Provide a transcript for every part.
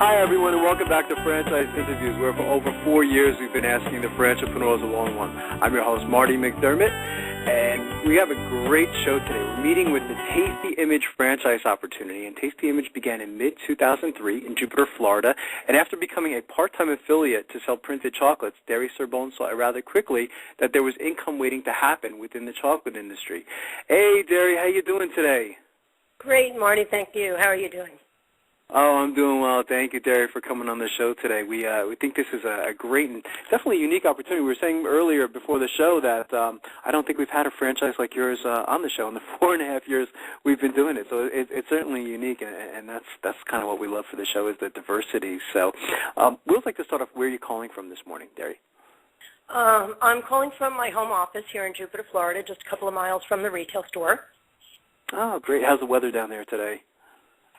Hi, everyone, and welcome back to Franchise Interviews, where for over 4 years we've been asking the franchipreneurs along one. I'm your host, Marty McDermott, and we have a great show today. We're meeting with the Tasty Image franchise opportunity, and Tasty Image began in mid-2003 in Jupiter, Florida, and after becoming a part-time affiliate to sell printed chocolates, Derri Cerbone saw rather quickly that there was income waiting to happen within the chocolate industry. Hey, Derri, how you doing today? Great, Marty, thank you. How are you doing? Oh, I'm doing well. Thank you, Derri, for coming on the show today. We think this is a great and definitely unique opportunity. We were saying earlier before the show that I don't think we've had a franchise like yours on the show in the 4.5 years we've been doing it. So it's certainly unique, and that's kind of what we love for the show is the diversity. So we'd like to start off. Where are you calling from this morning, Derri? I'm calling from my home office here in Jupiter, Florida, just a couple of miles from the retail store. Oh, great. How's the weather down there today?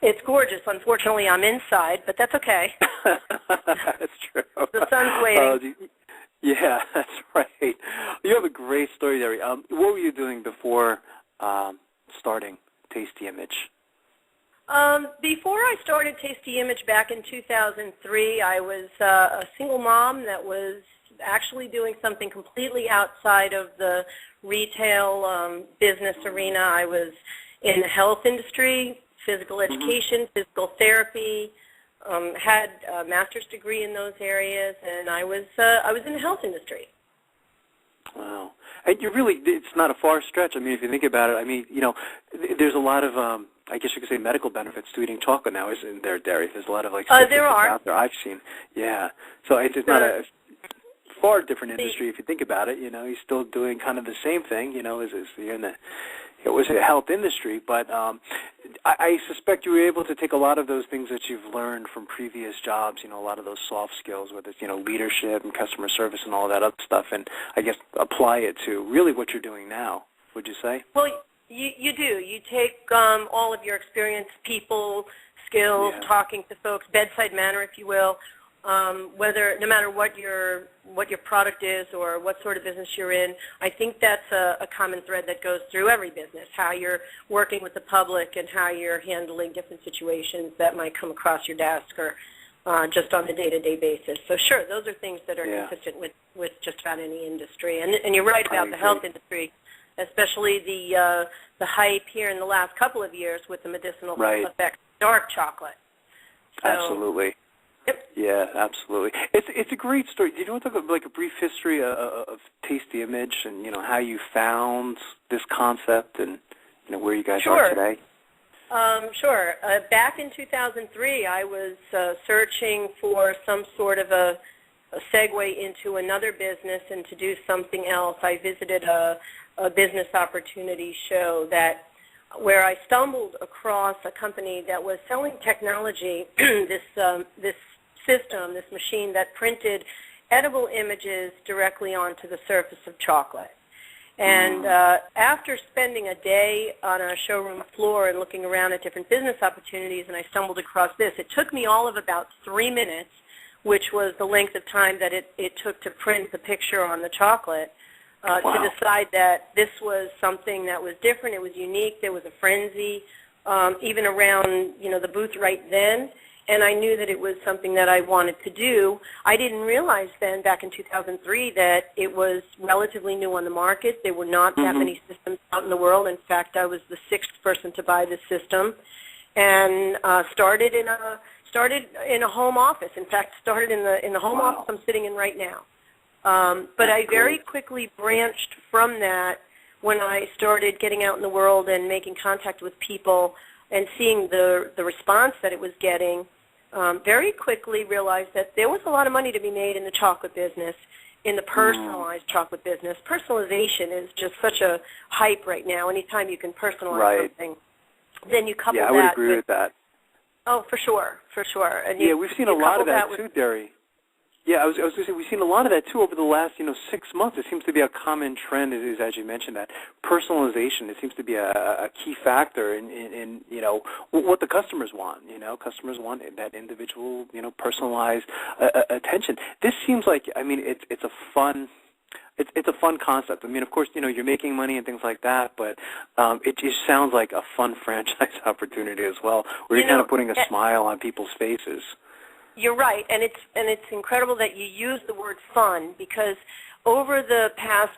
It's gorgeous. Unfortunately, I'm inside, but that's okay. That's true. The sun's waiting. Yeah, that's right. You have a great story, Derri. What were you doing before starting Tasty Image? Before I started Tasty Image back in 2003, I was a single mom that was actually doing something completely outside of the retail business arena. I was in the health industry, physical education, physical therapy, had a master's degree in those areas, and I was in the health industry. Wow. And it's not a far stretch. I mean, if you think about it, I mean, there's a lot of, I guess you could say medical benefits to eating chocolate now, isn't there, Derri? There's a lot of, there are. out there I've seen. Yeah. So it's not a far different industry if you think about it. You're still doing kind of the same thing, as you're in the, it was a health industry, but I suspect you were able to take a lot of those things that you've learned from previous jobs, a lot of those soft skills, whether it's, leadership and customer service and all that other stuff, and I guess apply it to really what you're doing now, would you say? Well, you do. You take all of your experience, people, skills, talking to folks, bedside manner, if you will, no matter what your product is or what sort of business you're in. I think that's a common thread that goes through every business, how you're working with the public and how you're handling different situations that might come across your desk or just on a day-to-day basis. So sure, those are things that are consistent with just about any industry. And you're right about the health industry, especially the hype here in the last couple of years with the medicinal effects of dark chocolate. So, absolutely. Yep. Yeah, absolutely. It's a great story. Do you want to talk about like a brief history of Tasty Image and how you found this concept and where you guys are today? Sure. Back in 2003, I was searching for some sort of a segue into another business and to do something else. I visited a business opportunity show where I stumbled across a company that was selling technology, this system, this machine that printed edible images directly onto the surface of chocolate. And after spending a day on a showroom floor and looking around at different business opportunities, and I stumbled across this, it took me all of about 3 minutes, which was the length of time that it took to print the picture on the chocolate, to decide that this was something that was different, it was unique, there was a frenzy, even around the booth right then, and I knew that it was something that I wanted to do. I didn't realize then, back in 2003, that it was relatively new on the market. There were not that many systems out in the world. In fact, I was the 6th person to buy this system, and started in a home office. In fact, started in the home office I'm sitting in right now. But I very quickly branched from that when I started getting out in the world and making contact with people and seeing the response that it was getting. Very quickly realized that there was a lot of money to be made in the chocolate business, in the personalized chocolate business. Personalization is just such a hype right now. Anytime you can personalize something, then you couple that. Yeah, I would agree with that. Oh, for sure, for sure. And we've seen a lot of that too, Derri. Yeah, I was going to say, we've seen a lot of that, too, over the last, 6 months. It seems to be a common trend, is as you mentioned, that personalization. It seems to be a key factor in what the customers want. Customers want that individual, personalized attention. This seems like, it's a fun... It's a fun concept. I mean, of course, you're making money and things like that, but it just sounds like a fun franchise opportunity as well, where you're kind of putting a smile on people's faces. You're right, and it's incredible that you use the word fun, because over the past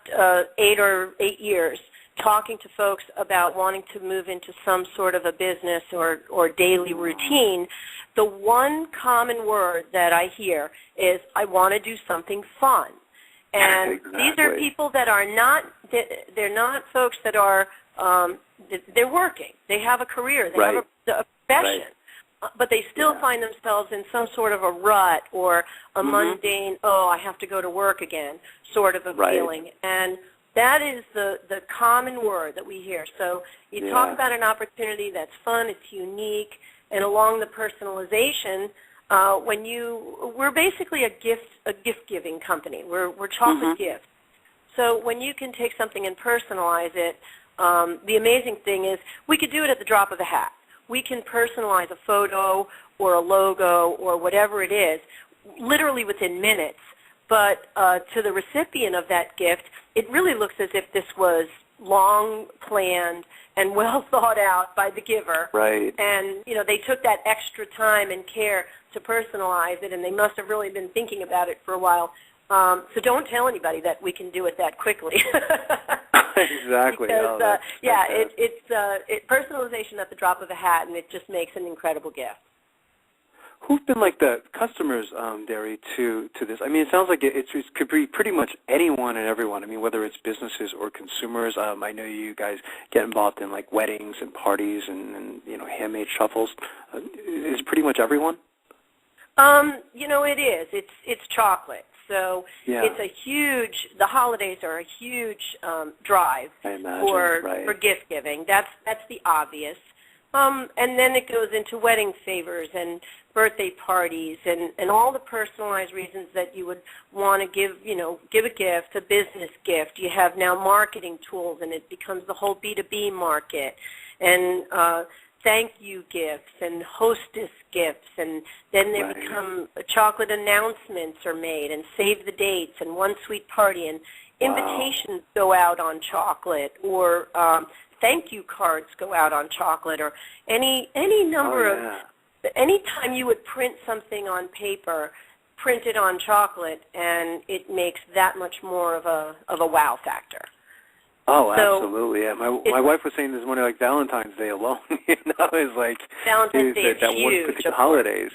8 years, talking to folks about wanting to move into some sort of a business or daily routine, the one common word that I hear is, I want to do something fun. And exactly. These are people that are not, they're not folks that are, they're working. They have a career. They have a profession. Right. But they still find themselves in some sort of a rut or a mundane, oh, I have to go to work again, sort of a feeling. And that is the common word that we hear. So you talk about an opportunity that's fun, it's unique, and along the personalization, we're basically a gift-giving company. We're chocolate gifts. So when you can take something and personalize it, the amazing thing is we could do it at the drop of a hat. We can personalize a photo or a logo or whatever it is literally within minutes. But to the recipient of that gift, it really looks as if this was long planned and well thought out by the giver. Right. And, they took that extra time and care to personalize it, and they must have really been thinking about it for a while. So don't tell anybody that we can do it that quickly. Exactly. Because, it's personalization at the drop of a hat, and it just makes an incredible gift. Who've been like the customers, Derri, to this? I mean, it sounds like it could be pretty much anyone and everyone. I mean, whether it's businesses or consumers. I know you guys get involved in like weddings and parties and handmade shuffles. Is it pretty much everyone? It is. It's chocolate. So it's a huge, the holidays are a huge drive for gift giving. That's the obvious. And then it goes into wedding favors and birthday parties and all the personalized reasons that you would want to give a gift, a business gift. You have now marketing tools, and it becomes the whole B2B market. And thank you gifts and hostess gifts, and then they become chocolate announcements are made, and save the dates, and one sweet party, and invitations go out on chocolate, or thank you cards go out on chocolate, or any number of, any time you would print something on paper, print it on chocolate, and it makes that much more of a wow factor. Oh, absolutely. Yeah. My wife was saying this morning, like Valentine's Day alone, is like Valentine's Day that is one huge, particular holidays,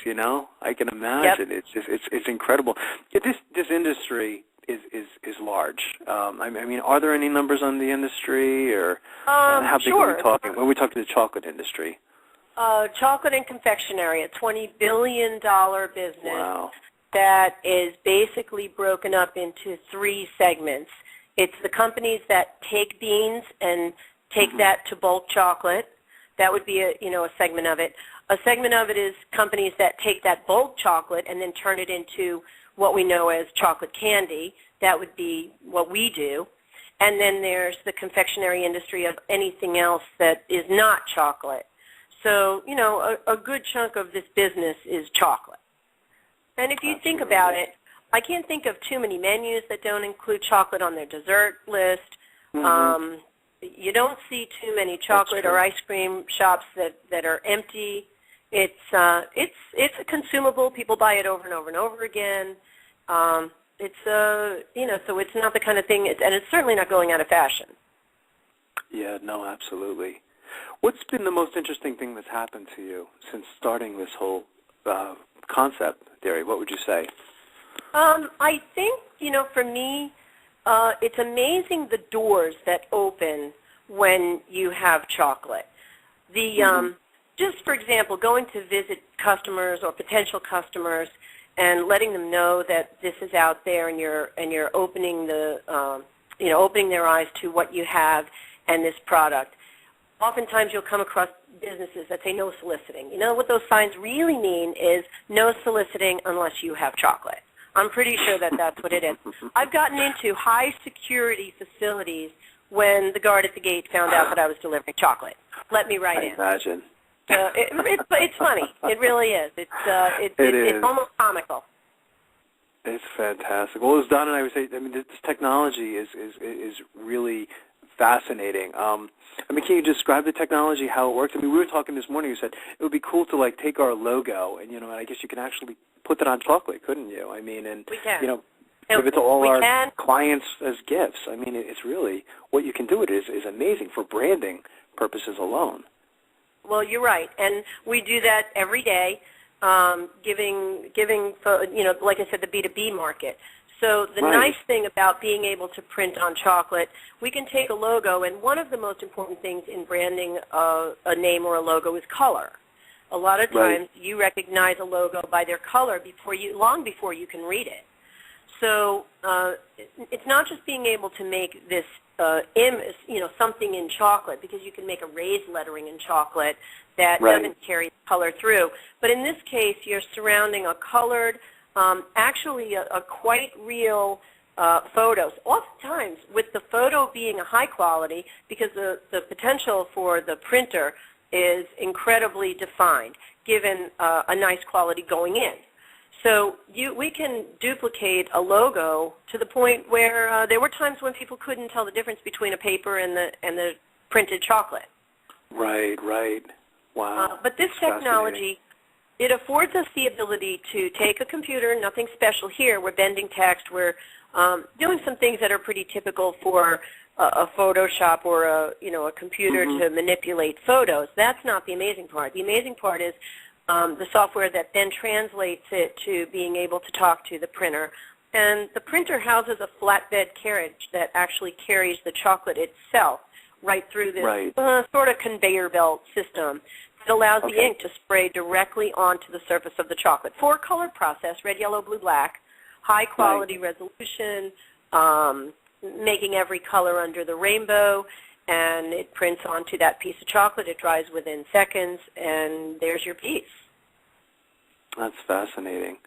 I can imagine. It's just it's incredible. Yeah, this industry is large. I mean, are there any numbers on the industry, or how big are we talking when we talk to the chocolate industry? Chocolate and confectionery, a $20 billion business that is basically broken up into 3 segments. It's the companies that take beans and take that to bulk chocolate. That would be a segment of it. A segment of it is companies that take that bulk chocolate and then turn it into what we know as chocolate candy. That would be what we do. And then there's the confectionery industry of anything else that is not chocolate. So, a good chunk of this business is chocolate. And if you think about it, I can't think of too many menus that don't include chocolate on their dessert list. You don't see too many chocolate or ice cream shops that are empty. It's a consumable. People buy it over and over and over again. So it's not the kind of thing, and it's certainly not going out of fashion. Yeah, no, absolutely. What's been the most interesting thing that's happened to you since starting this whole concept, Derri? What would you say? I think, for me, it's amazing the doors that open when you have chocolate. Just for example, going to visit customers or potential customers and letting them know that this is out there, and you're opening opening their eyes to what you have and this product. Oftentimes you'll come across businesses that say no soliciting. What those signs really mean is no soliciting unless you have chocolate. I'm pretty sure that that's what it is. I've gotten into high-security facilities when the guard at the gate found out that I was delivering chocolate. Let me right in. I imagine. It's funny. It really is. It's almost comical. It's fantastic. Well, as Don and I would say, I mean, this technology is really fascinating. I mean, can you describe the technology, how it works? I mean, we were talking this morning. You said it would be cool to like take our logo and and I guess you can actually put that on chocolate, couldn't you? I mean, and we can. Give it to all our clients as gifts. I mean, it's really what you can do. It is amazing for branding purposes alone. Well, you're right, and we do that every day, giving like I said, the B2B market. So the nice thing about being able to print on chocolate, we can take a logo, and one of the most important things in branding a name or a logo is color. A lot of times you recognize a logo by their color long before you can read it. So it's not just being able to make this image, something in chocolate, because you can make a raised lettering in chocolate that doesn't carry the color through. But in this case, you're surrounding a colored, actually a quite real photos. Oftentimes, with the photo being a high quality, because the potential for the printer is incredibly defined, given a nice quality going in. So we can duplicate a logo to the point where there were times when people couldn't tell the difference between a paper and the printed chocolate. Right. Wow. But this technology, it affords us the ability to take a computer, nothing special here. We're bending text. We're doing some things that are pretty typical for a Photoshop or a computer to manipulate photos. That's not the amazing part. The amazing part is the software that then translates it to being able to talk to the printer. And the printer houses a flatbed carriage that actually carries the chocolate itself right through this sort of conveyor belt system. It allows the ink to spray directly onto the surface of the chocolate. Four-color process, red, yellow, blue, black, high-quality resolution, making every color under the rainbow, and it prints onto that piece of chocolate. It dries within seconds, and there's your piece. That's fascinating.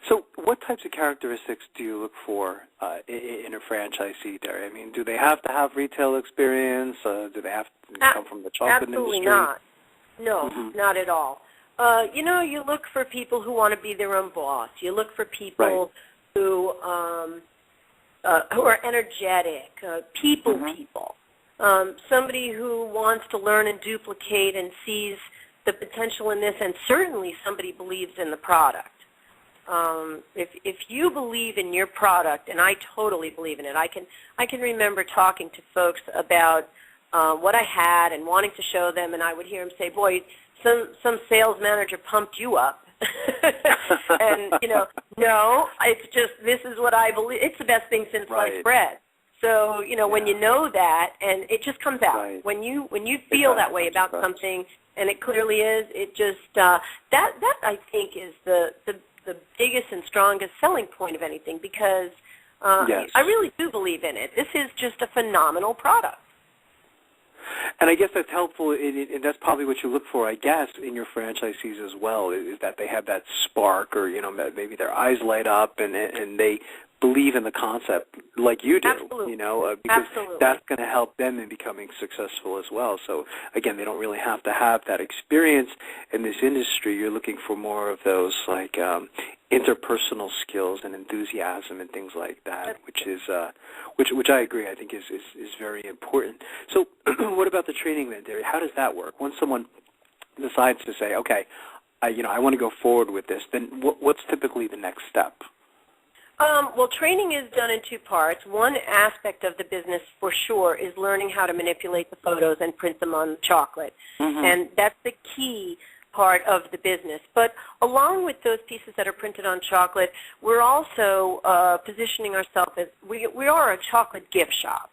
So what types of characteristics do you look for in a franchisee, Derri? I mean, do they have to have retail experience? Do they have to come from the chocolate industry? Absolutely not. No, not at all. You look for people who want to be their own boss. You look for people who are energetic, people. Somebody who wants to learn and duplicate and sees the potential in this, and certainly somebody believes in the product. If you believe in your product, and I totally believe in it, I can remember talking to folks about what I had and wanting to show them, and I would hear them say, "Boy, some sales manager pumped you up." And no, it's just this is what I believe. It's the best thing since sliced bread. So when you know that, and it just comes out when you feel that way about something, and it clearly is. It just that I think is the biggest and strongest selling point of anything, because I really do believe in it. This is just a phenomenal product. And I guess that's helpful, and that's probably what you look for, I guess, in your franchisees as well, is that they have that spark, or maybe their eyes light up, and they believe in the concept like you do. Absolutely. Because that's going to help them in becoming successful as well. So again, they don't really have to have that experience in this industry. You're looking for more of those like interpersonal skills and enthusiasm and things like that, which is which I agree, I think is very important. So what about the training then, Derri? How does that work? Once someone decides to say, okay, I want to go forward with this, then what's typically the next step? Well, training is done in two parts. One aspect of the business, for sure, is learning how to manipulate the photos and print them on chocolate. And that's the key part of the business. But along with those pieces that are printed on chocolate, we're also positioning ourselves as we are a chocolate gift shop.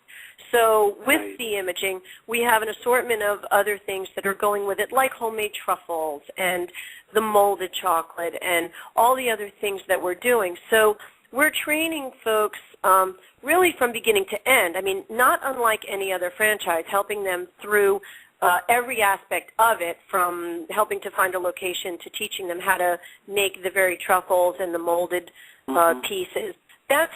So with the imaging, we have an assortment of other things that are going with it, like homemade truffles and the molded chocolate and all the other things that we're doing. So we're training folks really from beginning to end. I mean, not unlike any other franchise, helping them through every aspect of it, from helping to find a location to teaching them how to make the very truffles and the molded pieces. That's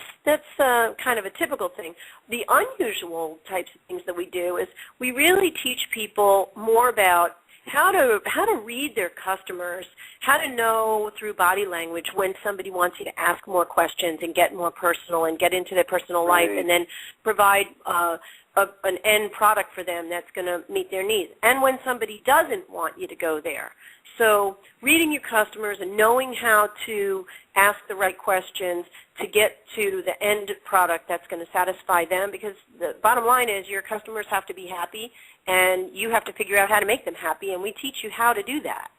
kind of a typical thing. The unusual types of things that we do is we really teach people more about how to read their customers, how to know through body language when somebody wants you to ask more questions and get more personal and get into their personal life, and then provide an end product for them that's going to meet their needs, and when somebody doesn't want you to go there. So reading your customers and knowing how to ask the right questions to get to the end product that's going to satisfy them, because the bottom line is your customers have to be happy, and you have to figure out how to make them happy, and we teach you how to do that.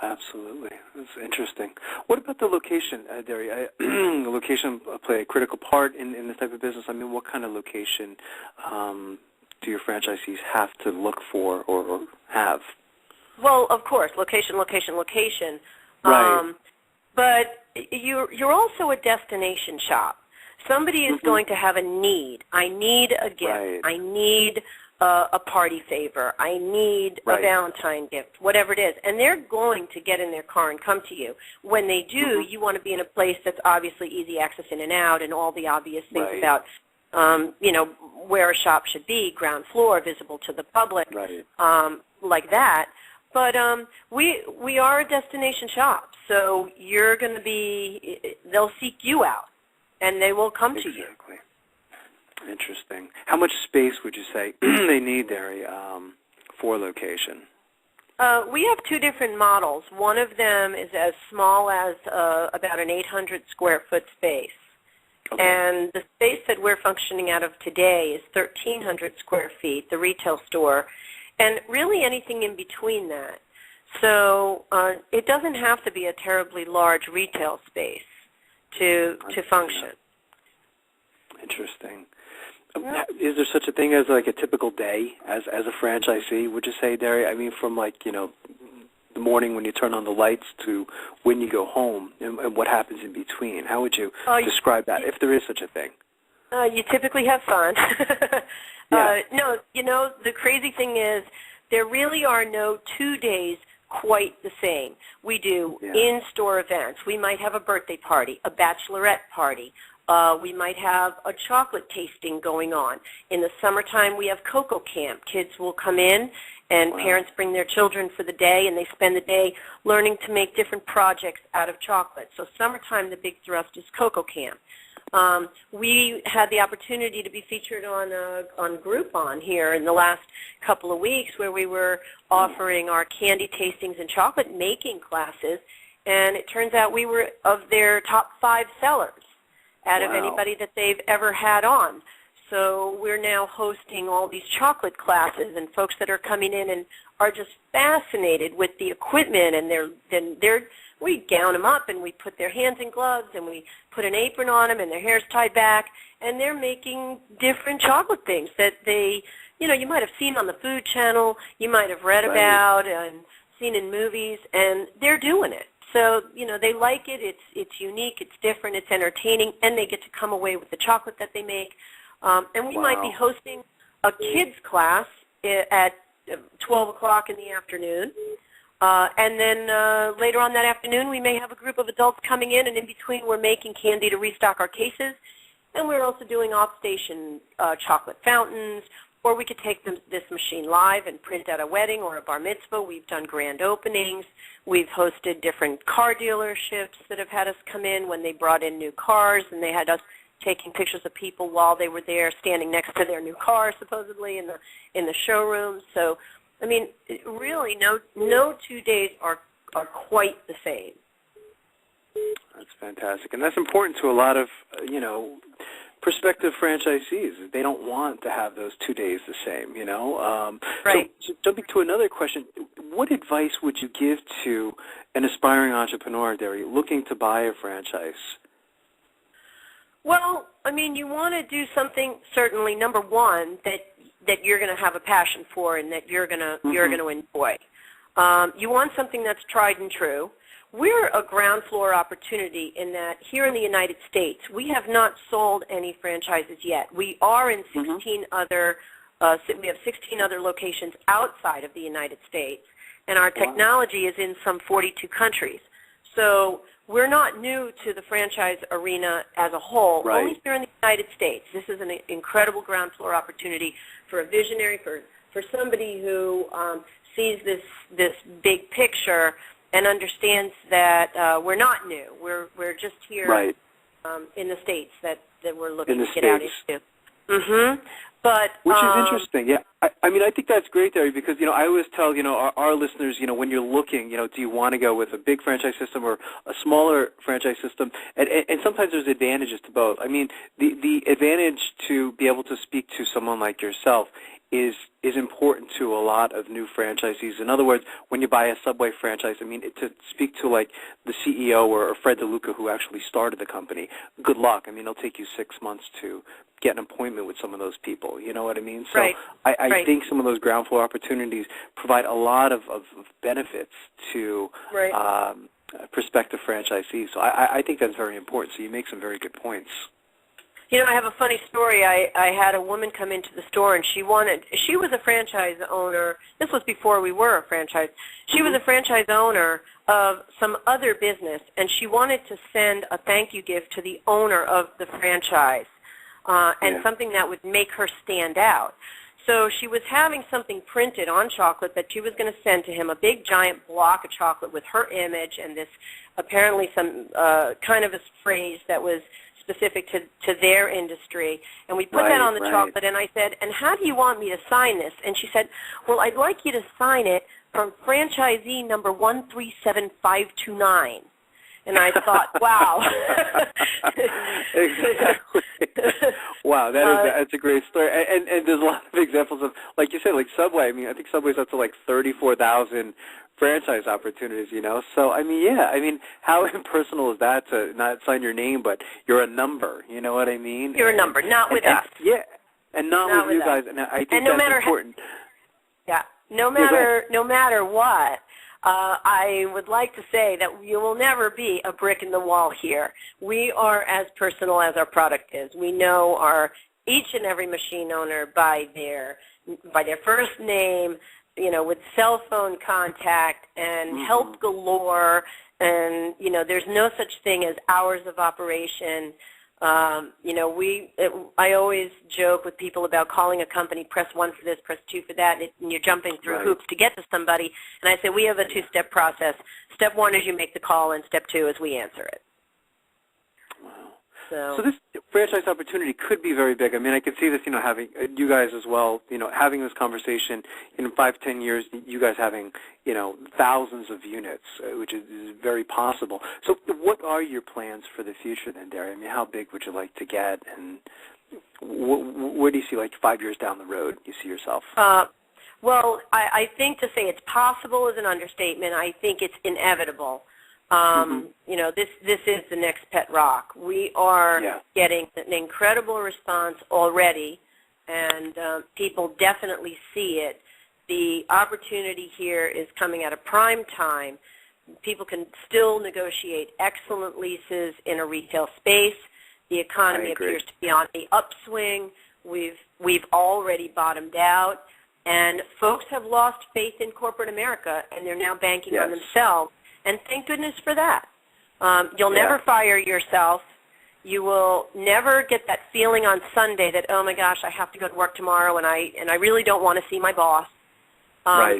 Absolutely. That's interesting. What about the location, Derri? The location play a critical part in this type of business. I mean, what kind of location do your franchisees have to look for or have? Well, of course, location, location, location. Right. But you're also a destination shop. Somebody is going to have a need. I need a gift. Right. I need a party favor. I need a Valentine gift, whatever it is. And they're going to get in their car and come to you. When they do, you want to be in a place that's obviously easy access in and out and all the obvious things about, you know, where a shop should be, ground floor, visible to the public, like that. But we are a destination shop, so you're going to be, they'll seek you out, and they will come to you. Interesting. How much space would you say they need, Derri, for location? We have two different models. One of them is as small as about an 800 square foot space. Okay. And the space that we're functioning out of today is 1,300 square feet, the retail store, and really anything in between that. So it doesn't have to be a terribly large retail space to function. Interesting. Is there such a thing as like a typical day as a franchisee, would you say, Derri? I mean, from like, you know, the morning when you turn on the lights to when you go home and what happens in between. How would you describe that, if there is such a thing? You typically have fun. No, you know, the crazy thing is there really are no 2 days quite the same. We do in-store events. We might have a birthday party, a bachelorette party. We might have a chocolate tasting going on. In the summertime, we have cocoa camp. Kids will come in, and parents bring their children for the day, and they spend the day learning to make different projects out of chocolate. So summertime, the big thrust is cocoa camp. We had the opportunity to be featured on Groupon here in the last couple of weeks, where we were offering our candy tastings and chocolate making classes, and it turns out we were of their top 5 sellers out of anybody that they've ever had on. So we're now hosting all these chocolate classes, and folks that are coming in and are just fascinated with the equipment, and we gown them up, and we put their hands in gloves, and we put an apron on them, and their hair's tied back, and they're making different chocolate things that they, you know, you might have seen on the Food Channel, you might have read about and seen in movies, and they're doing it. So, you know, they like it. It's unique. It's different. It's entertaining, and they get to come away with the chocolate that they make. And we might be hosting a kids class at 12 o'clock in the afternoon. And then later on that afternoon, we may have a group of adults coming in, and in between we're making candy to restock our cases. And we're also doing off-station chocolate fountains, or we could take this machine live and print at a wedding or a bar mitzvah. We've done grand openings. We've hosted different car dealerships that have had us come in when they brought in new cars, and they had us taking pictures of people while they were there standing next to their new car, supposedly, in the showroom. So, I mean, really, no 2 days are quite the same. That's fantastic. And that's important to a lot of, you know, prospective franchisees. They don't want to have those 2 days the same, you know. So jumping to another question, what advice would you give to an aspiring entrepreneur, Derri, looking to buy a franchise? Well, I mean, you want to do something, certainly, number one, that you're going to have a passion for and that you're going to enjoy. You want something that's tried and true. We're a ground floor opportunity in that here in the United States, we have not sold any franchises yet. We are in 16 other, we have 16 other locations outside of the United States, and our technology is in some 42 countries. So we're not new to the franchise arena as a whole, only here in the United States. This is an incredible ground floor opportunity for a visionary, for somebody who sees this big picture and understands that we're not new. We're just here in the States that we're looking to get out into. But which is interesting. Yeah, I mean, I think that's great, Derri, because I always tell our listeners, when you're looking, do you want to go with a big franchise system or a smaller franchise system? And sometimes there's advantages to both. I mean, the advantage to be able to speak to someone like yourself is important to a lot of new franchisees. In other words, when you buy a Subway franchise, I mean, to speak to like the CEO or Fred DeLuca who actually started the company, good luck. I mean, it'll take you 6 months to get an appointment with some of those people. You know what I mean? So right. I think some of those ground floor opportunities provide a lot of benefits to prospective franchisees. So I think that's very important. So you make some very good points. I have a funny story. I had a woman come into the store, and she was a franchise owner. This was before we were a franchise. She was a franchise owner of some other business, and she wanted to send a thank you gift to the owner of the franchise, and something that would make her stand out. So she was having something printed on chocolate that she was going to send to him, a big giant block of chocolate with her image and this apparently some kind of a phrase that was specific to their industry. And we put that on the chocolate, and I said, and how do you want me to sign this? And she said, well, I'd like you to sign it from franchisee number 137529. And I thought, wow. Exactly. Wow, that's a great story. And there's a lot of examples of, like you said, like Subway. I mean, I think Subway's up to like 34,000 franchise opportunities, So, I mean, yeah, I mean, how impersonal is that to not sign your name, but you're a number, you know what I mean? You're a number, not with us. Yeah, and not with you guys, and I think that's important. No matter what, I would like to say that you will never be a brick in the wall here. We are as personal as our product is. We know each and every machine owner by their first name, with cell phone contact and help galore, and there's no such thing as hours of operation. I always joke with people about calling a company, press 1 for this, press 2 for that, and you're jumping through hoops to get to somebody. And I say we have a 2-step process. Step 1 is you make the call, and step 2 is we answer it. Wow. So this franchise opportunity could be very big. I mean, I could see this, having you guys as well, having this conversation in 5 to 10 years, you guys having, thousands of units, which is very possible. So what are your plans for the future then, Derri? I mean, how big would you like to get, and where do you see, like, 5 years down the road, you see yourself? Well, I think to say it's possible is an understatement. I think it's inevitable. This is the next pet rock. We are getting an incredible response already, and people definitely see it. The opportunity here is coming at a prime time. People can still negotiate excellent leases in a retail space. The economy appears to be on the upswing. We've already bottomed out, and folks have lost faith in corporate America, and they're now banking on themselves. And thank goodness for that. You'll never fire yourself. You will never get that feeling on Sunday that, oh my gosh, I have to go to work tomorrow, and I really don't want to see my boss.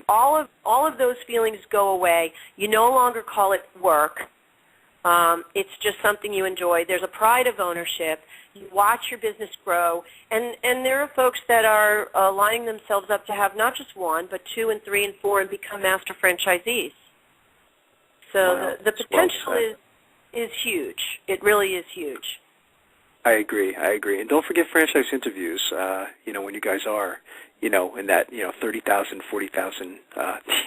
All of those feelings go away. You no longer call it work. It's just something you enjoy. There's a pride of ownership. You watch your business grow, and there are folks that are lining themselves up to have not just 1, but 2 and 3 and 4 and become master franchisees. So the potential is huge. It really is huge. I agree. And don't forget franchise interviews, when you guys are, in that, 30,000, 40,000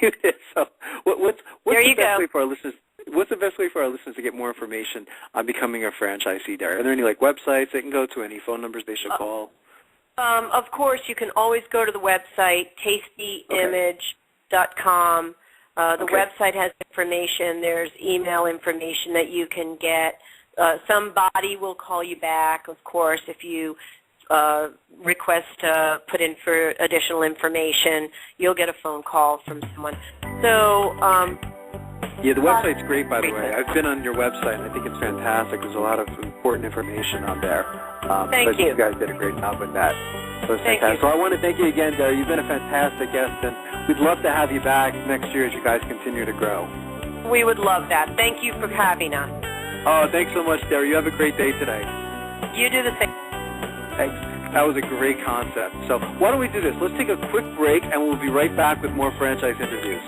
units. So what's the best way for our listeners? What's the best way for our listeners to get more information on becoming a franchisee, Derri? Are there any websites they can go to, any phone numbers they should call? Of course, you can always go to the website, tastyimage.com. The website has information. There's email information that you can get. Somebody will call you back, of course, if you request to put in for additional information. You'll get a phone call from someone. So, the website's great, by the way. I've been on your website, and I think it's fantastic. There's a lot of important information on there. Thank you. You guys did a great job with that. So it's fantastic. So I want to thank you again, Derri. You've been a fantastic guest, and we'd love to have you back next year as you guys continue to grow. We would love that. Thank you for having us. Oh, thanks so much, Derri. You have a great day today. You do the same. Thanks. That was a great concept. So why don't we do this? Let's take a quick break, and we'll be right back with more franchise interviews.